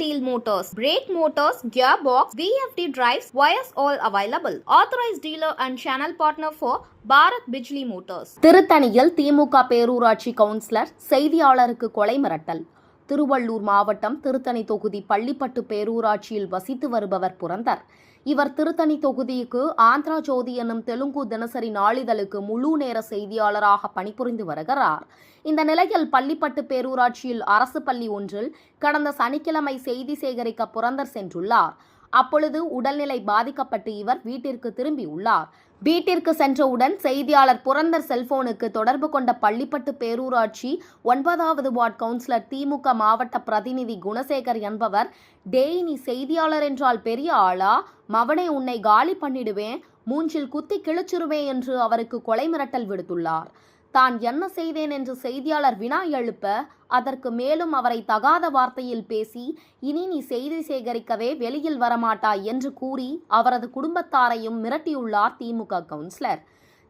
Wheel Motors, brake motors, gearbox, VFD drives, wires all available. Authorized dealer and channel partner for Bharat Bijli Motors. திருத்தணியில் திமுக பேரூராட்சி councillor செய்தியாளருக்கு கொலை மிரட்டல். திருவள்ளூர் மாவட்டம் திருத்தணி தொகுதி பள்ளிப்பட்டு பேரூராட்சியில் வசித்து வருபவர் புரந்தர். இவர் திருத்தணி தொகுதிக்கு ஆந்திரா ஜோதி என்னும் தெலுங்கு தினசரி நாளிதழுக்கு முழு நேர செய்தியாளராக பணிபுரிந்து வருகிறார். இந்த நிலையில் பள்ளிப்பட்டு பேரூராட்சியில் அரசு பள்ளி ஒன்றில் கடந்த சனிக்கிழமை செய்தி சேகரிக்க புரந்தர் சென்றுள்ளார். அப்பொழுது உடல்நிலை பாதிக்கப்பட்டு இவர் வீட்டிற்கு திரும்பியுள்ளார். வீட்டிற்கு சென்றவுடன் செய்தியாளர் புரந்தர் செல்போனுக்கு தொடர்பு கொண்ட பள்ளிப்பட்டு பேரூராட்சி 9வது வார்டு கவுன்சிலர் திமுக மாவட்ட பிரதிநிதி குணசேகர் என்பவர், டேய் நீ செய்தியாளர் என்றால் பெரிய ஆளா, மவனே உன்னை காலி பண்ணிடுவேன், மூஞ்சில் குத்தி கிழிச்சிருவேன் என்று அவருக்கு கொலை மிரட்டல் விடுத்துள்ளார். தான் என்ன செய்தேன் என்று செய்தியாளர் வினா எழுப்ப, அதற்கு மேலும் அவரை தகாத வார்த்தையில் பேசி, இனி நீ செய்தி சேகரிக்கவே வெளியில் வரமாட்டாய் என்று கூறி அவரது குடும்பத்தாரையும் மிரட்டியுள்ளார் திமுக கவுன்சிலர்.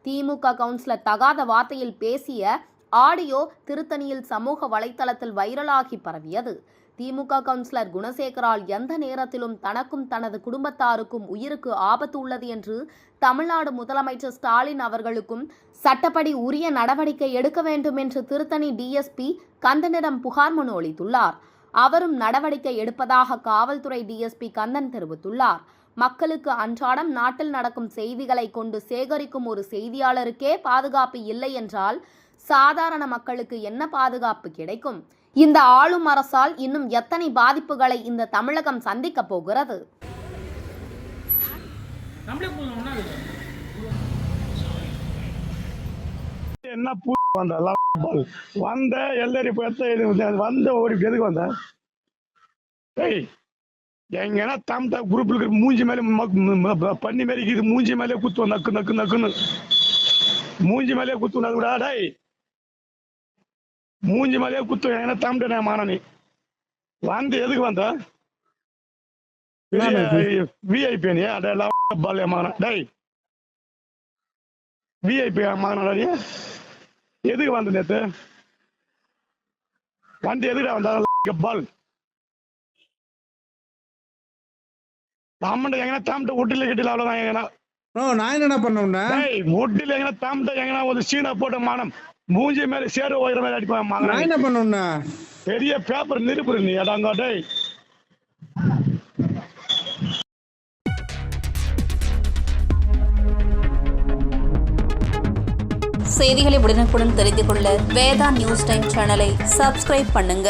திமுக கவுன்சிலர் தகாத வார்த்தையில் பேசிய ஆடியோ திருத்தணியில் சமூக வலைதளத்தில் வைரலாகி பரவியது. திமுக கவுன்சிலர் குணசேகரால் எந்த நேரத்திலும் தனக்கும் தனது குடும்பத்தாருக்கும் உயிருக்கு ஆபத்து உள்ளது என்று தமிழ்நாடு முதலமைச்சர் ஸ்டாலின் அவர்களுக்கும் சட்டப்படி உரிய நடவடிக்கை எடுக்க வேண்டும் என்று திருத்தணி டிஎஸ்பி கந்தனிடம் புகார் மனு அளித்துள்ளார். அவரும் நடவடிக்கை எடுப்பதாக காவல்துறை டிஎஸ்பி கந்தன் தெரிவித்துள்ளார். மக்களுக்கு அன்றாடம் நாட்டில் நடக்கும் செய்திகளை கொண்டு சேகரிக்கும் ஒரு செய்தியாளருக்கே பாதுகாப்பு இல்லை என்றால் சாதாரண மக்களுக்கு என்ன பாதுகாப்பு கிடைக்கும்? இந்த ஆளும் அரசால் இன்னும் எத்தனை பாதிப்புகளை இந்த தமிழகம் சந்திக்க போகிறது? என்ன வந்த எல்லாரும் வந்த ஒரு எதுக்கு வந்த எங்கன்னா தமிழ் குரூப்ல இருக்கிற மூஞ்சி மேல பண்ணி மேல இருக்குது, மூஞ்சி மேலே குத்து நக்கு நக்கு நக்குன்னு மூஞ்சி மேலே குத்து விடா டேய், மூஞ்சி மேலே குத்து எங்கன்னா தமிழ் மானனி வந்து எதுக்கு வந்த விஐபி நீ அதெல்லாம் பாலிய மகன டேய் விஐபி மகன எதுக்கு வந்த நேத்து வந்து எதுக்கு வந்த பால் தாமண்ட எங்கன்னா தாமட்ட ஒட்டில கட்டில அவ்வளவுதான் எங்கன்னா நான் என்ன பண்ணேன் ஒட்டில எங்கன்னா தாமட்ட எங்கன்னா ஒரு சீனா போட்ட மானம் மூஞ்சி மேல சேர ஓயிற மேல அடிப்பான். நான் என்ன பண்ணேன்னா பெரிய பேப்பர் நிருப்புற நீ அடாங்க டேய். செய்திகளை உடனுக்குடன் தெரிந்து கொள்ள வேதா நியூஸ் டைம் சேனலை சப்ஸ்கிரைப் பண்ணுங்க.